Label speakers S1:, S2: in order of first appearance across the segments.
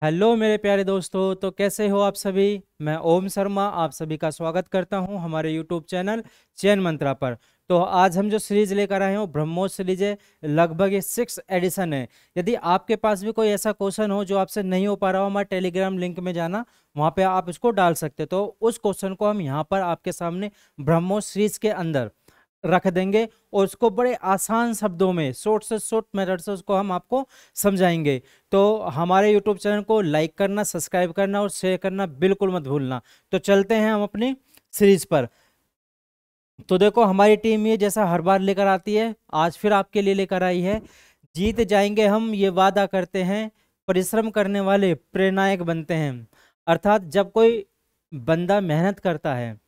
S1: Hello मेरे प्यारे दोस्तों, तो कैसे हो आप सभी। मैं ओम शर्मा आप सभी का स्वागत करता हूं हमारे यूट्यूब चैनल चयन मंत्रा पर। तो आज हम जो सीरीज लेकर आए हैं वो ब्रह्मोस सीरीज है। लगभग ये 6 एडिशन है। यदि आपके पास भी कोई ऐसा क्वेश्चन हो जो आपसे नहीं हो पा रहा हो, हमारे टेलीग्राम लिंक में जाना, वहाँ पे आप इसको डाल सकते हो। तो उस क्वेश्चन को हम यहाँ पर आपके सामने ब्रह्मोस सीरीज के अंदर रख देंगे और उसको बड़े आसान शब्दों में शॉर्ट से शॉर्ट मेथड से उसको हम आपको समझाएंगे। तो हमारे यूट्यूब चैनल को लाइक करना, सब्सक्राइब करना और शेयर करना बिल्कुल मत भूलना। तो चलते हैं हम अपनी सीरीज पर। तो देखो, हमारी टीम ये जैसा हर बार लेकर आती है, आज फिर आपके लिए लेकर आई है। जीत जाएंगे हम, ये वादा करते हैं। परिश्रम करने वाले प्रेरणायक बनते हैं। अर्थात जब कोई बंदा मेहनत करता है,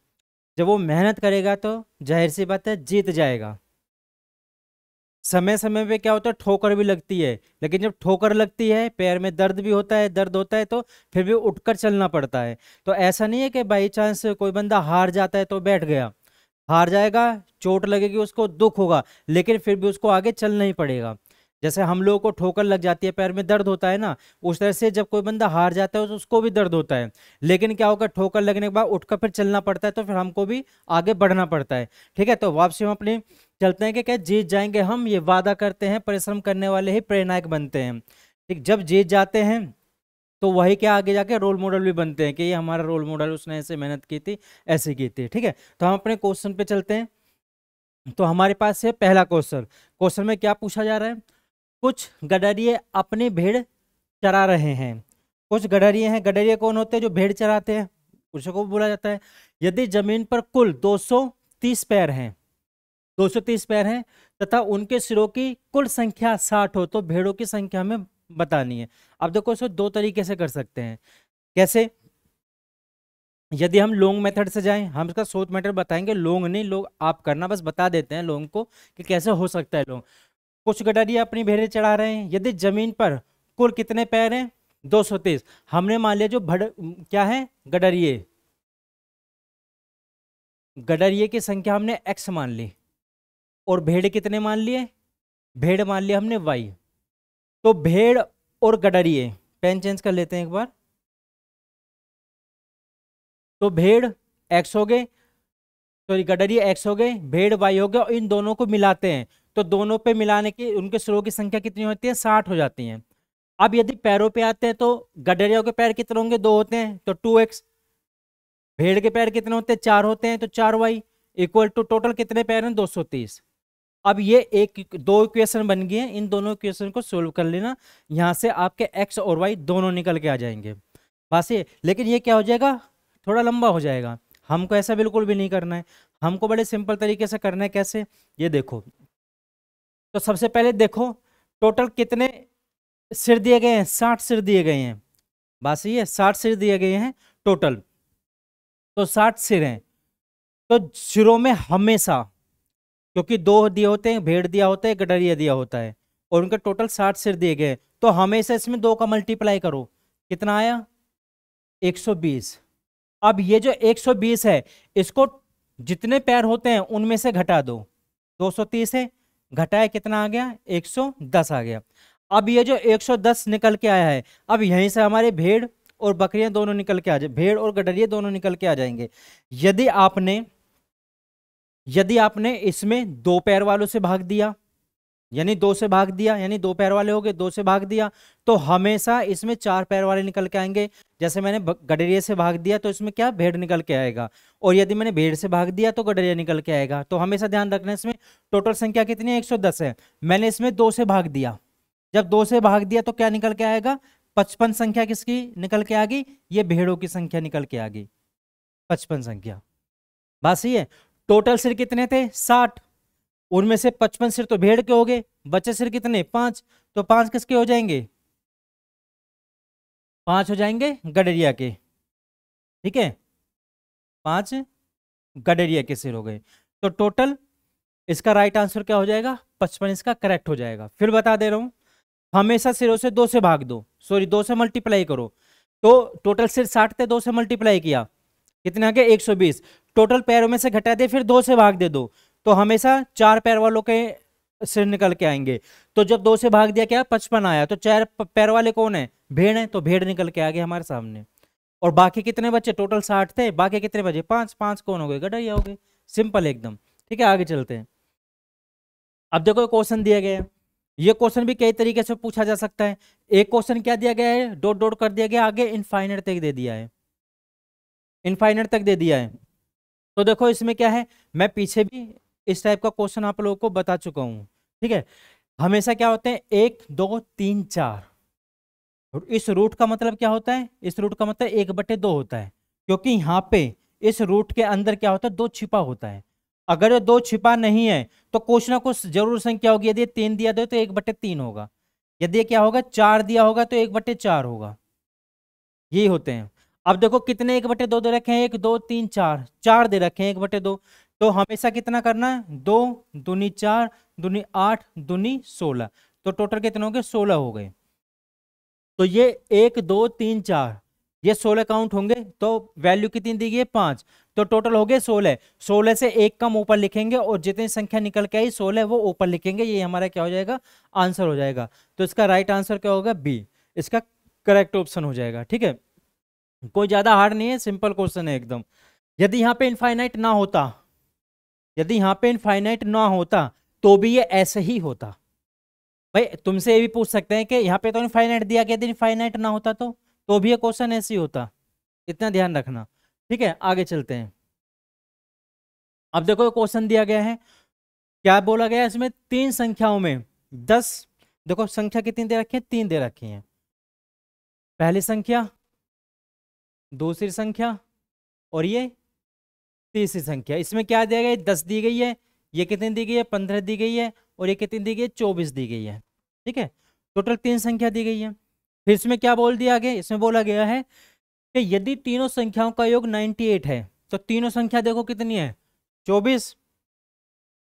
S1: जब वो मेहनत करेगा तो जाहिर सी बात है जीत जाएगा। समय समय पे क्या होता है, ठोकर भी लगती है, लेकिन जब ठोकर लगती है, पैर में दर्द भी होता है, दर्द होता है, तो फिर भी उठकर चलना पड़ता है। तो ऐसा नहीं है कि बाई चांस कोई बंदा हार जाता है तो बैठ गया। हार जाएगा, चोट लगेगी, उसको दुख होगा, लेकिन फिर भी उसको आगे चलना ही पड़ेगा। जैसे हम लोगों को ठोकर लग जाती है, पैर में दर्द होता है ना, उस तरह से जब कोई बंदा हार जाता है तो उसको भी दर्द होता है। लेकिन क्या होगा, ठोकर लगने के बाद उठकर फिर चलना पड़ता है, तो फिर हमको भी आगे बढ़ना पड़ता है। ठीक है, तो वापसी हम अपनी चलते हैं कि क्या जीत जाएंगे हम, ये वादा करते हैं। परिश्रम करने वाले ही प्रेरणायक बनते हैं। ठीक, जब जीत जाते हैं तो वही क्या आगे जाके रोल मॉडल भी बनते हैं कि ये हमारा रोल मॉडल, उसने ऐसे मेहनत की थी, ऐसे की थी। ठीक है, तो हम अपने क्वेश्चन पे चलते हैं। तो हमारे पास है पहला क्वेश्चन। क्वेश्चन में क्या पूछा जा रहा है, कुछ गडरिये अपनी भेड़ चरा रहे हैं। कुछ गडरिये हैं। गडरिये कौन होते हैं, जो भेड़ चराते हैं, उसको बोला जाता है। यदि जमीन पर कुल 230 पैर हैं, 230 पैर हैं तथा उनके सिरों की कुल संख्या 60 हो, तो भेड़ों की संख्या हमें बतानी है। अब देखो, इसको दो तरीके से कर सकते हैं। कैसे, यदि हम लॉन्ग मेथड से जाएं, हम इसका शॉर्ट मेथड बताएंगे, लॉन्ग नहीं, लोग आप करना बस बता देते हैं लोगों को कि कैसे हो सकता है लॉन्ग। कुछ गडरिया अपनी भेड़ें चढ़ा रहे हैं। यदि जमीन पर कुल कितने पैर हैं, 230। हमने मान लिया जो क्या है, गडरिये, गडरिये की संख्या हमने x मान ली, और भेड़ कितने मान लिए, भेड़ मान लिया हमने y। तो भेड़ और गडरिये, पेन चेंज कर लेते हैं एक बार। तो भेड़ x हो गए, सॉरी गडरिये x हो गए, भेड़ y हो गया, और इन दोनों को मिलाते हैं तो दोनों पे मिलाने की उनके सिरों की संख्या कितनी होती है, 60 हो जाती है। अब यदि पैरों पे आते हैं तो गडरियों के पैर कितने होंगे, 2 होते हैं, तो 2x। भेड़ के पैर कितने होते हैं, 4 होते हैं, तो 4y इक्वल टू टोटल कितने पैर हैं, 230। अब ये एक दो इक्वेशन बन गई है, इन दोनों इक्वेशन को सोल्व कर लेना। यहां से आपके x और y दोनों निकल के आ जाएंगे। बस ये, लेकिन ये क्या हो जाएगा, थोड़ा लंबा हो जाएगा। हमको ऐसा बिल्कुल भी नहीं करना है, हमको बड़े सिंपल तरीके से करना है। कैसे, ये देखो। तो सबसे पहले देखो, टोटल कितने सिर दिए गए हैं, 60 सिर दिए गए हैं। बस ये 60 सिर दिए गए हैं टोटल। तो 60 सिर हैं। तो सिरों में हमेशा, क्योंकि 2 दिए होते हैं, भेड़ दिया होता है, गडरिया दिया होता है, और उनके टोटल 60 सिर दिए गए, तो हमेशा इसमें 2 का मल्टीप्लाई करो, कितना आया, 120। अब ये जो 120 है, इसको जितने पैर होते हैं उनमें से घटा दो। 230 है, घटाए कितना आ गया, 110 आ गया। अब ये जो 110 निकल के आया है, अब यहीं से हमारे भेड़ और बकरियां दोनों निकल के आ जाए, भेड़ और गडरिये दोनों निकल के आ जाएंगे। यदि आपने यदि आपने इसमें 2 पैर वालों से भाग दिया, यानी 2 से भाग दिया, यानी 2 पैर वाले हो गए, 2 से भाग दिया, तो हमेशा इसमें 4 पैर वाले निकल के आएंगे। जैसे मैंने गडरिये से भाग दिया तो इसमें क्या, भेड़ निकल के आएगा, और यदि मैंने भेड़ से भाग दिया तो गडरिया निकल के आएगा। तो हमेशा ध्यान रखना, इसमें टोटल संख्या कितनी है, 110 है। मैंने इसमें 2 से भाग दिया, जब 2 से भाग दिया तो क्या निकल के आएगा, 55 संख्या किसकी निकल के आ गई, ये भेड़ों की संख्या निकल के आ गई, 55 संख्या। बस ये, टोटल सिर कितने थे, 60, उनमें से 55 सिर तो भेड़ के हो गए, बचे सिर कितने, 5, तो 5 किसके हो जाएंगे, 5 हो जाएंगे गडरिया के। ठीक है, 5 गडरिया के सिर हो गए। तो टोटल इसका राइट आंसर क्या हो जाएगा, 55 इसका करेक्ट हो जाएगा। फिर बता दे रहा हूं, हमेशा सिरों से 2 से भाग दो, सॉरी 2 से मल्टीप्लाई करो। तो टोटल सिर 60 थे, 2 से मल्टीप्लाई किया, कितने आ गए, 120। टोटल पैरों में से घटा दे, फिर 2 से भाग दे दो, तो हमेशा 4 पैर वालों के सिर निकल के आएंगे। तो जब 2 से भाग दिया क्या 55 आया, तो 4 पैर वाले कौन है, भेड़ है, तो भेड़ निकल के आ गए हमारे सामने। और बाकी कितने बचे, टोटल 60 थे, बाकी कितने बचे 5, 5 कौन हो गए, गधैया हो गए। सिंपल एकदम। ठीक है, आगे चलते हैं। अब देखो क्वेश्चन दिया गया है, ये क्वेश्चन भी कई तरीके से पूछा जा सकता है। एक क्वेश्चन क्या दिया गया है, डॉट डॉट कर दिया गया, आगे इनफाइनाइट तक दे दिया है, इनफाइनाइट तक दे दिया है। तो देखो इसमें क्या है, मैं पीछे भी इस टाइप का क्वेश्चन आप लोगों को बता चुका हूं। ठीक है, हमेशा क्या होते हैं 1 2 3 4, और इस रूट का मतलब क्या होता है, इस रूट का मतलब 1/2 होता है, क्योंकि यहाँ पे इस रूट के अंदर क्या होता है 2 छिपा होता है। अगर ये 2 छिपा नहीं है तो कुछ ना कुछ जरूर संख्या होगी। यदि 3 दिया दो तो 1/3 होगा, यदि ये क्या होगा 4 दिया होगा तो 1/4 होगा, यही होते हैं। अब देखो कितने 1/2 दे रखे हैं, 1 2 3 4, 4 दे रखे हैं 1/2। तो हमेशा कितना करना है, 2 दूनी 4 दूनी 8 दूनी 16, तो टोटल कितने हो गए 16 हो गए। तो ये 1 2 3 4 ये 16 काउंट होंगे, तो वैल्यू कितनी दी गई है 5, तो टोटल हो गए 16। 16 से एक कम ऊपर लिखेंगे और जितनी संख्या निकल के आई 16 वो ऊपर लिखेंगे, ये हमारा क्या हो जाएगा आंसर हो जाएगा। तो इसका राइट आंसर क्या होगा, बी, इसका करेक्ट ऑप्शन हो जाएगा। ठीक है, कोई ज्यादा हार्ड नहीं है, सिंपल क्वेश्चन है एकदम। यदि यहाँ पे इनफाइनाइट ना होता, यदि यहाँ पे इनफाइनाइट ना होता तो भी ये ऐसे ही होता। भाई तुमसे ये भी पूछ सकते हैं कि यहाँ पे तो इनफाइनाइट दिया गया, यदि इनफाइनाइट ना होता तो भी ये क्वेश्चन ऐसे ही होता, इतना ध्यान रखना। ठीक है, आगे चलते हैं। अब देखो क्वेश्चन दिया गया है, क्या बोला गया है इसमें, 3 संख्याओं में 10, देखो संख्या कितनी दे रखी है, 3 दे रखी है, पहली संख्या, दूसरी संख्या, और ये तीसरी संख्या। इसमें क्या दिया गया है, 10 दी गई है, ये कितनी दी गई है 15 दी गई है, और ये कितनी दी गई है 24 दी गई है। ठीक है, टोटल 3 संख्या दी गई है। फिर इसमें क्या बोल दिया आगे, इसमें बोला गया है कि यदि तीनों संख्याओं का योग 98 है, तो तीनों संख्या देखो कितनी है 24,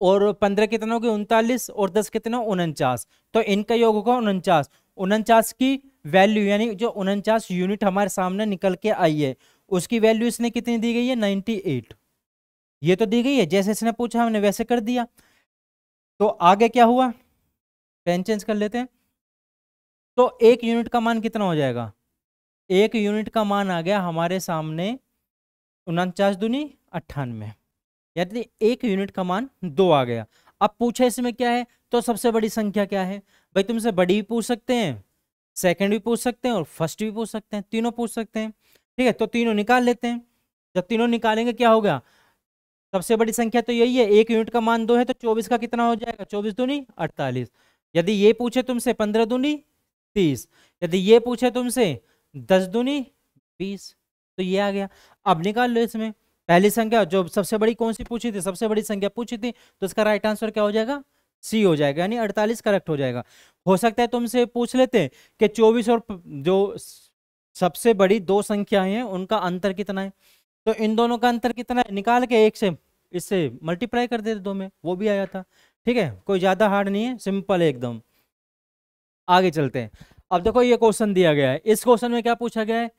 S1: और 15 कितना होगी 39, और 10 कितना 49, तो इनका योग होगा 49। 49 की वैल्यू यानी जो 49 यूनिट हमारे सामने निकल के आई है, उसकी वैल्यू इसने कितनी दी गई है 98, ये तो दी गई है, जैसे इसने पूछा हमने वैसे कर दिया। तो आगे क्या हुआ, पेन चेंज कर लेते हैं। तो 1 यूनिट का मान कितना हो जाएगा, 1 यूनिट का मान आ गया हमारे सामने 49 दूनी 98, यानी 1 यूनिट का मान 2 आ गया। अब पूछे इसमें क्या है, तो सबसे बड़ी संख्या क्या है, भाई तुमसे बड़ी भी पूछ सकते हैं, सेकंड भी पूछ सकते हैं, और फर्स्ट भी पूछ सकते हैं, तीनों पूछ सकते हैं। ठीक है, तो तीनों निकाल लेते हैं। जब तीनों निकालेंगे क्या होगा, सबसे बड़ी संख्या तो यही है, 1 यूनिट का मान 2 है, तो 24 का कितना हो जाएगा 24 दूनी 48। यदि ये पूछे तुमसे 15 दूनी 30, यदि ये पूछे तुमसे 10 दूनी 20, तो ये आ गया। अब निकाल लो इसमें पहली संख्या, जो सबसे बड़ी कौन सी पूछी थी, सबसे बड़ी संख्या पूछी थी, तो इसका राइट आंसर क्या हो जाएगा, सी हो जाएगा, यानी 48 करेक्ट हो जाएगा। हो सकता है तुमसे पूछ लेते कि 24 और जो सबसे बड़ी 2 संख्याएं हैं उनका अंतर कितना है, तो इन दोनों का अंतर कितना है निकाल के 1 से इससे मल्टीप्लाई कर देते 2 में, वो भी आ जाता। ठीक है, कोई ज्यादा हार्ड नहीं है, सिंपल है एकदम। आगे चलते हैं। अब देखो ये क्वेश्चन दिया गया है, इस क्वेश्चन में क्या पूछा गया है,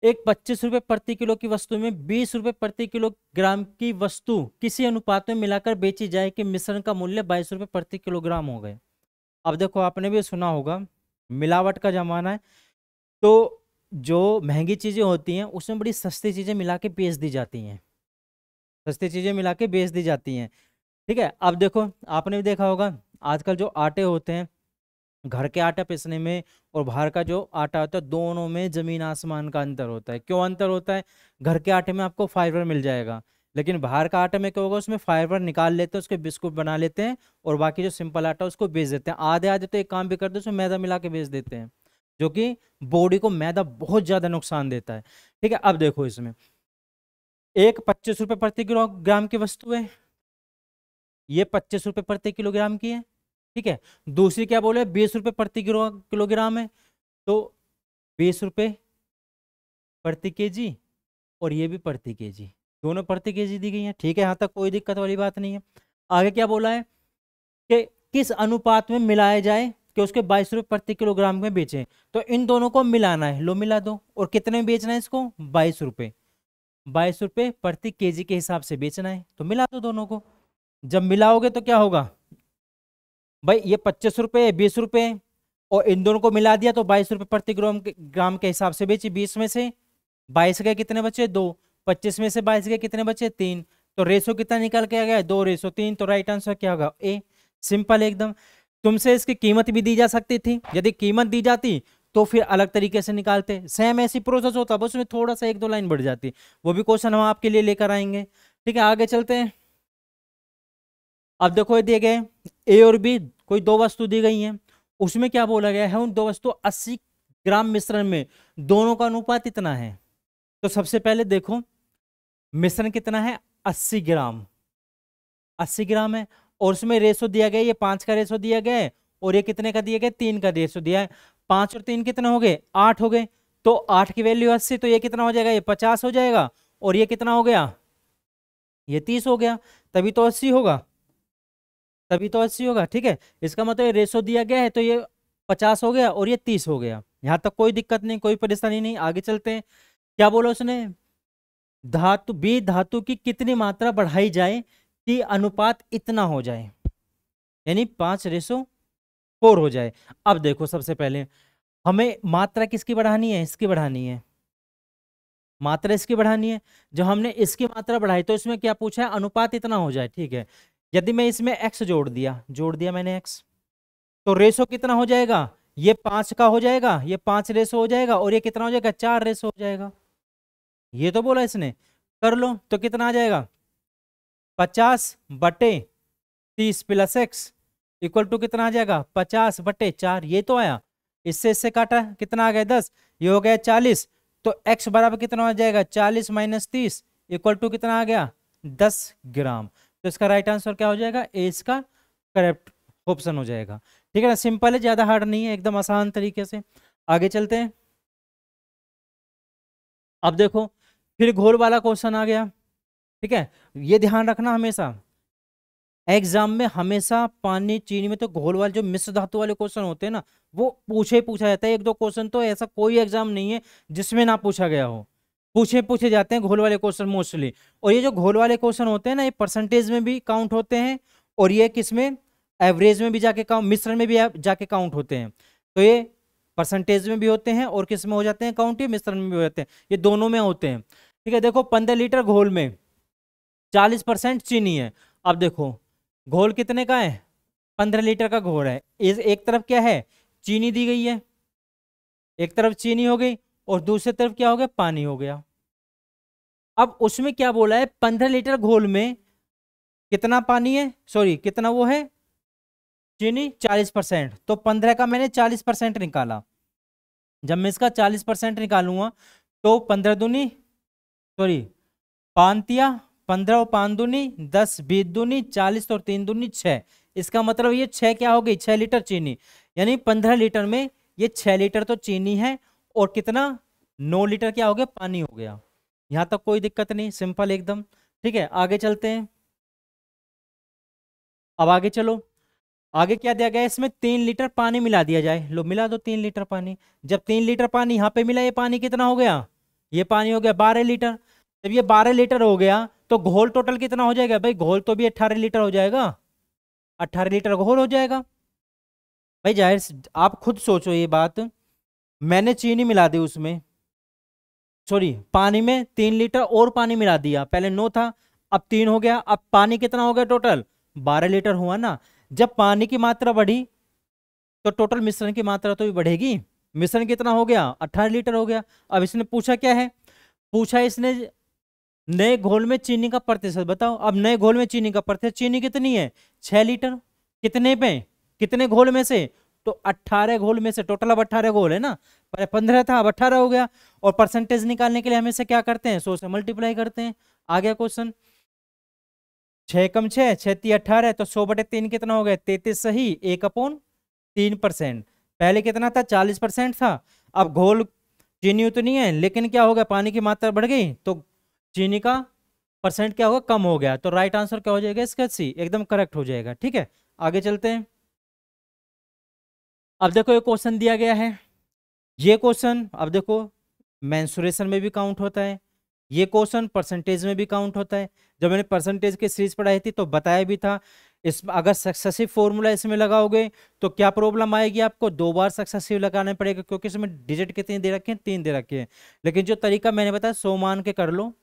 S1: एक 25 रुपए प्रति किलो की वस्तु में 20 रुपए प्रति किलोग्राम की वस्तु किसी अनुपात में मिलाकर बेची जाए कि मिश्रण का मूल्य 22 रुपए प्रति किलोग्राम हो गए। अब देखो आपने भी सुना होगा, मिलावट का जमाना है, तो जो महंगी चीजें होती हैं उसमें बड़ी सस्ती चीजें मिला के बेच दी जाती हैं, सस्ती चीजें मिला के बेच दी जाती हैं। ठीक है, अब देखो आपने भी देखा होगा, आजकल जो आटे होते हैं, घर के आटा पीसने में और बाहर का जो आटा होता है, दोनों में जमीन आसमान का अंतर होता है। क्यों अंतर होता है, घर के आटे में आपको फाइबर मिल जाएगा, लेकिन बाहर का आटा में क्या होगा, उसमें फाइबर निकाल लेते हैं, उसके बिस्कुट बना लेते हैं, और बाकी जो सिंपल आटा उसको बेच देते हैं। आधे आधे तो एक काम भी करते हैं, उसमें मैदा मिला के बेच देते हैं, जो कि बॉडी को मैदा बहुत ज्यादा नुकसान देता है। ठीक है, अब देखो इसमें एक 25 रुपए प्रति किलोग्राम की वस्तु है, ये 25 रुपए प्रति किलोग्राम की है। ठीक है, दूसरी क्या बोले 20 रुपए प्रति किलोग्राम है, तो 20 रुपए प्रति केजी, और ये भी प्रति केजी, दोनों प्रति केजी दी गई है। ठीक है, यहाँ तक कोई दिक्कत वाली बात नहीं है। आगे क्या बोला है कि किस अनुपात में मिलाया जाए कि उसके 22 रुपए प्रति किलोग्राम में बेचें, तो इन दोनों को मिलाना है, लो मिला दो, और कितने में बेचना है इसको 22 रुपए, 22 रुपए प्रति केजी के हिसाब से बेचना है, तो मिला दो दोनों को। जब मिलाओगे तो क्या होगा, भाई ये 25 रुपये 20 रुपये और इन दोनों को मिला दिया तो 22 रुपये प्रति ग्राम के हिसाब से बेची। 20 में से 22 गए कितने बचे 2, 25 में से 22 गए कितने बचे 3, तो रेशो कितना निकल के आ गया 2:3। तो राइट आंसर क्या होगा ए। सिंपल एकदम। तुमसे इसकी कीमत भी दी जा सकती थी, यदि कीमत दी जाती तो फिर अलग तरीके से निकालते, सेम ऐसी प्रोसेस होता, बस उसमें थोड़ा सा 1-2 लाइन बढ़ जाती। वो भी क्वेश्चन हम आपके लिए लेकर आएंगे। ठीक है, आगे चलते हैं। अब देखो ये दिए गए ए और बी, कोई दो वस्तु दी गई हैं, उसमें क्या बोला गया है, उन दो वस्तु 80 ग्राम मिश्रण में दोनों का अनुपात इतना है। तो सबसे पहले देखो मिश्रण कितना है 80 ग्राम, 80 ग्राम है और उसमें रेशो दिया गया, ये 5 का रेशो दिया गया है और ये कितने का दिया गया 3 का रेशो दिया है। 5 और 3 कितने हो गए 8 हो गए, तो 8 की वैल्यू 80, तो ये कितना हो जाएगा ये 50 हो जाएगा और ये कितना हो गया ये 30 हो गया, तभी तो 80 होगा, तभी तो 80 होगा। ठीक है, इसका मतलब ये रेशो दिया गया है तो ये 50 हो गया और ये 30 हो गया। यहां तक कोई दिक्कत नहीं, कोई परेशानी नहीं। आगे चलते हैं, क्या बोला उसने, धातु बी धातु की कितनी मात्रा बढ़ाई जाए कि अनुपात इतना हो जाए, यानी 5:4 हो जाए। अब देखो सबसे पहले हमें मात्रा किसकी बढ़ानी है, इसकी बढ़ानी है, मात्रा इसकी बढ़ानी है। जब हमने इसकी मात्रा बढ़ाई तो इसमें क्या पूछा है अनुपात इतना हो जाए। ठीक है, यदि मैं इसमें x जोड़ दिया मैंने x, तो रेशो कितना हो जाएगा, ये 5 का हो जाएगा, ये 5 रेशो हो जाएगा और ये कितना हो जाएगा 4 रेशो हो जाएगा। ये तो बोला इसने, कर लो तो कितना आ जाएगा 50/30 प्लस x इक्वल टू कितना आ जाएगा 50/4। ये तो आया, इससे काटा कितना आ गया 10, ये हो गया 40, तो x बराबर कितना हो जाएगा 40 - 30 इक्वल टू कितना आ गया 10 ग्राम। तो इसका राइट आंसर क्या हो जाएगा ए, इसका करेक्ट ऑप्शन हो जाएगा। ठीक है ना, सिंपल है, ज्यादा हार्ड नहीं है, एकदम आसान तरीके से। आगे चलते हैं। अब देखो फिर घोल वाला क्वेश्चन आ गया। ठीक है, ये ध्यान रखना हमेशा एग्जाम में, हमेशा पानी चीनी में तो घोल वाले जो मिश्र धातु वाले क्वेश्चन होते हैं ना, वो पूछा जाता है। 1-2 क्वेश्चन तो ऐसा कोई एग्जाम नहीं है जिसमें ना पूछा गया हो, पूछे जाते हैं घोल वाले क्वेश्चन मोस्टली। और ये जो घोल वाले क्वेश्चन होते हैं ना, ये परसेंटेज में भी काउंट होते हैं और ये किसमें एवरेज में भी जाके काउंट, मिश्रण में भी जाके काउंट होते हैं। तो ये परसेंटेज में भी होते हैं और किस में हो जाते हैं काउंट, ये मिश्रण में भी हो जाते हैं, ये दोनों में होते हैं। ठीक है, देखो 15 लीटर घोल में 40% चीनी है। अब देखो घोल कितने का है 15 लीटर का घोल है, इस एक तरफ क्या है चीनी दी गई है, एक तरफ चीनी हो गई और दूसरी तरफ क्या हो गया पानी हो गया। अब उसमें क्या बोला है 15 लीटर घोल में कितना पानी है, सॉरी कितना वो है चीनी 40%, तो 15 का मैंने 40% निकाला। जब मैं इसका 40% निकालूंगा तो 15 दूनी सॉरी 15 और 5 दूनी 10, 20 दूनी 40 और 3 दूनी 6। इसका मतलब ये 6 क्या हो गई 6 लीटर चीनी, यानी 15 लीटर में ये 6 लीटर तो चीनी है और कितना 9 लीटर क्या हो गया पानी हो गया। यहां तक कोई दिक्कत नहीं, सिंपल एकदम। ठीक है, आगे चलते हैं। अब आगे चलो, आगे क्या दिया गया है, इसमें 3 लीटर पानी मिला दिया जाए। लो मिला दो 3 लीटर पानी। जब 3 लीटर पानी यहाँ पे मिला, ये पानी कितना हो गया, ये पानी हो गया 12 लीटर। जब ये 12 लीटर हो गया तो घोल टोटल कितना हो जाएगा, भाई घोल तो भी 18 लीटर हो जाएगा, 18 लीटर घोल हो जाएगा। भाई जाहिर आप खुद सोचो ये बात, मैंने चीनी मिला दी उसमें, सॉरी पानी में 3 लीटर और पानी मिला दिया, पहले 9 था अब 3 हो गया, अब पानी कितना हो गया टोटल 12 लीटर हुआ ना। जब पानी की मात्रा बढ़ी तो टोटल मिश्रण की मात्रा तो भी बढ़ेगी। मिश्रण कितना हो गया 18 लीटर हो गया। अब इसने पूछा क्या है, पूछा इसने नए घोल में चीनी का प्रतिशत बताओ। अब नए घोल में चीनी का प्रतिशत, चीनी कितनी है 6 लीटर, कितने पे कितने घोल में से, तो 18 घोल में से, टोटल अब 18 घोल है ना, पहले 15 था अब 18 हो गया। और परसेंटेज निकालने के लिए हमेशा क्या करते हैं 100 से मल्टीप्लाई करते हैं। आ गया क्वेश्चन, 6 कम 6 6 3 18, तो 100/3 कितना हो गया 33 सही 1/3%। पहले कितना था 40% था, अब घोल चीनी उतनी है लेकिन क्या हो गया पानी की मात्रा बढ़ गई तो चीनी का परसेंट क्या होगा कम हो गया। तो राइट आंसर क्या हो जाएगा इसका सी, एकदम करेक्ट हो जाएगा। ठीक है, आगे चलते हैं। अब देखो ये क्वेश्चन दिया गया है, ये क्वेश्चन अब देखो मेंसुरेशन में भी काउंट होता है, ये क्वेश्चन परसेंटेज में भी काउंट होता है। जब मैंने परसेंटेज की सीरीज पढ़ाई थी तो बताया भी था इस अगर सक्सेसिव फॉर्मूला इसमें लगाओगे तो क्या प्रॉब्लम आएगी, आपको 2 बार सक्सेसिव लगाना पड़ेगा, क्योंकि इसमें डिजिट कितनी दे रखे हैं, 3 दे रखे हैं। लेकिन जो तरीका मैंने बताया 100 मान के कर लो,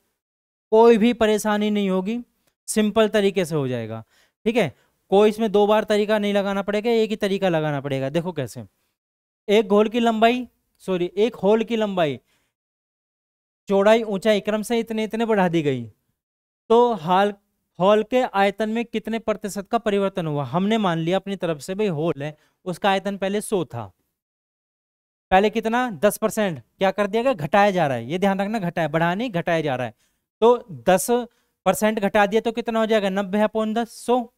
S1: कोई भी परेशानी नहीं होगी, सिंपल तरीके से हो जाएगा। ठीक है, कोई इसमें 2 बार तरीका नहीं लगाना पड़ेगा, एक ही तरीका लगाना पड़ेगा। देखो कैसे, एक होल की लंबाई, सॉरी एक होल की लंबाई, चौड़ाई, ऊंचाई क्रम से इतने इतने बढ़ा दी गई, तो हॉल के आयतन में कितने प्रतिशत का परिवर्तन हुआ। हमने मान लिया अपनी तरफ से भाई हॉल है, उसका आयतन पहले 100 था, पहले कितना 10% क्या कर दिया गया, घटाया जा रहा है, ये ध्यान रखना, घटाया, बढ़ा नहीं, घटाया जा रहा है। तो 10% घटा दिया तो कितना हो जाएगा, 90/10, 100।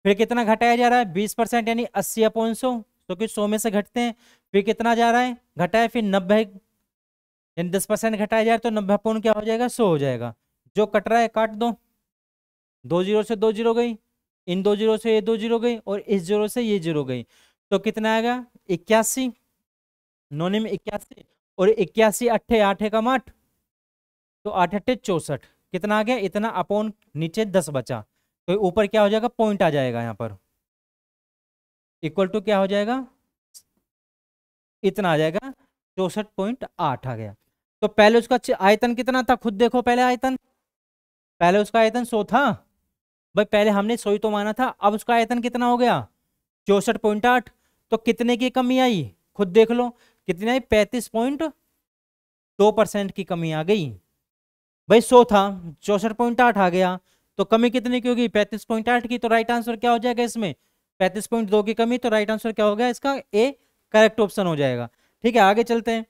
S1: फिर कितना घटाया जा रहा है, 20% यानी 80/100, तो कि 100 में से घटते हैं। फिर कितना जा रहा है, घटाए, फिर 90, यानी 10% घटाया जा रहा है, तो 90 क्या हो जाएगा, 100 हो जाएगा। जो कट रहा है काट दो, 2 जीरो से 2 जीरो गई, इन 2 जीरो से ये 2 जीरो गई, और इस जीरो से ये जीरो गई, तो कितना आएगा 81, 9 में 81, और 81 अट्ठे, 8 एकम 8, तो 8 अट्ठे 64, कितना आ गया, इतना अपॉन नीचे 10 बचा, तो ऊपर क्या हो जाएगा, पॉइंट आ जाएगा यहाँ पर, इक्वल टू क्या हो जाएगा, इतना आ जाएगा, 64.8 आ गया। तो पहले उसका आयतन कितना था, खुद देखो, पहले आयतन, पहले उसका आयतन 100 था भाई, पहले हमने 100 ही तो माना था, अब उसका आयतन कितना हो गया, 64.8, तो कितने की कमी आई, खुद देख लो, कितनी आई, 35.2% की कमी आ गई भाई। 100 था, 64.8 आ गया, तो कमी कितने की होगी, 35.8 की, तो राइट आंसर क्या हो जाएगा इसमें, 35.2 की कमी, तो राइट आंसर क्या हो गया इसका, ए करेक्ट ऑप्शन हो जाएगा। ठीक है, आगे चलते हैं।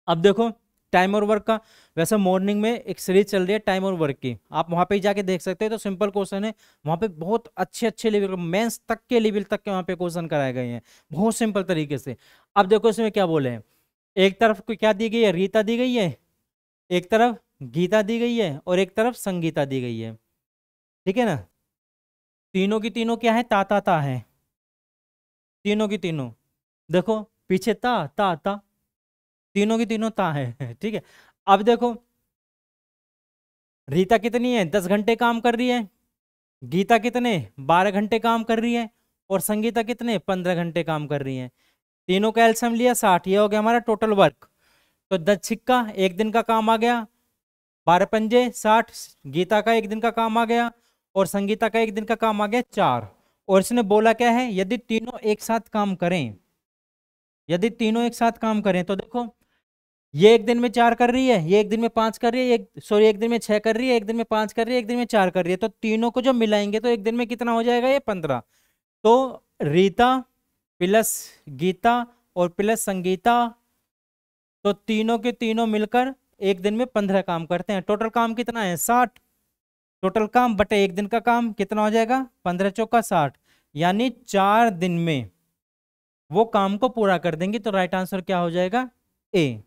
S1: अब देखो टाइम और वर्क का, वैसे मॉर्निंग में एक सीरीज चल रही है टाइम और वर्क की, आप वहां पे जाके देख सकते हैं, तो सिंपल क्वेश्चन है, वहां पे बहुत अच्छे अच्छे लेवल, मेंस तक के लेवल तक के वहां पे क्वेश्चन कराए गए हैं, बहुत सिंपल तरीके से। अब देखो इसमें क्या बोले हैं, एक तरफ को क्या दी गई है, रीता दी गई है, एक तरफ गीता दी गई है, और एक तरफ संगीता दी गई है। ठीक है ना, तीनों की तीनों क्या है, ता है, तीनों की तीनों, देखो पीछे ता, तीनों की तीनों ता है। ठीक है, अब देखो रीता कितनी है, 10 घंटे काम कर रही है, गीता कितने 12 घंटे काम कर रही है, और संगीता कितने 15 घंटे काम कर रही है। तीनों का एलसीएम लिया 60, ये हो गया हमारा टोटल वर्क। तो 10 छिक्का 1 दिन का काम आ गया, 12 पंजे 60, गीता का 1 दिन का काम आ गया, और संगीता का 1 दिन का काम आ गया 4। और इसने बोला क्या है, यदि तीनों एक साथ काम करें, यदि तीनों एक साथ काम करें, तो देखो ये 1 दिन में 4 कर रही है, ये 1 दिन में 5 कर रही है, एक सॉरी 1 दिन में 6 कर रही है, 1 दिन में 5 कर रही है, 1 दिन में 4 कर रही है, तो तीनों को जो मिलाएंगे तो 1 दिन में कितना हो जाएगा, ये 15। तो रीता प्लस गीता और प्लस संगीता, तो तीनों के तीनों मिलकर 1 दिन में 15 काम करते हैं। टोटल काम कितना है 60, टोटल काम बटे 1 दिन का काम कितना हो जाएगा, 15 चौका 60, यानी 4 दिन में वो काम को पूरा कर देंगे। तो राइट आंसर क्या हो जाएगा, ए।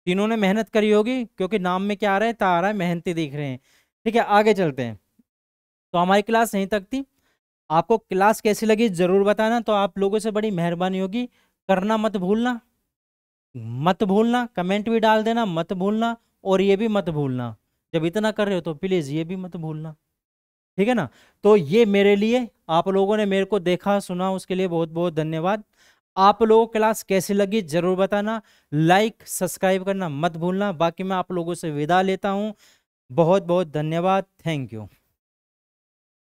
S1: तीनों ने मेहनत करी होगी, क्योंकि नाम में क्या आ रहा है, ता आ रहा है, मेहनती दिख रहे हैं। ठीक है, आगे चलते हैं। तो हमारी क्लास यहीं तक थी, आपको क्लास कैसी लगी जरूर बताना, तो आप लोगों से बड़ी मेहरबानी होगी, करना मत भूलना, मत भूलना, कमेंट भी डाल देना मत भूलना, और ये भी मत भूलना, जब इतना कर रहे हो तो प्लीज ये भी मत भूलना। ठीक है ना, तो ये मेरे लिए, आप लोगों ने मेरे को देखा सुना, उसके लिए बहुत बहुत धन्यवाद। आप लोगों को क्लास कैसी लगी जरूर बताना, लाइक सब्सक्राइब करना मत भूलना। बाकी मैं आप लोगों से विदा लेता हूं, बहुत बहुत धन्यवाद, थैंक यू।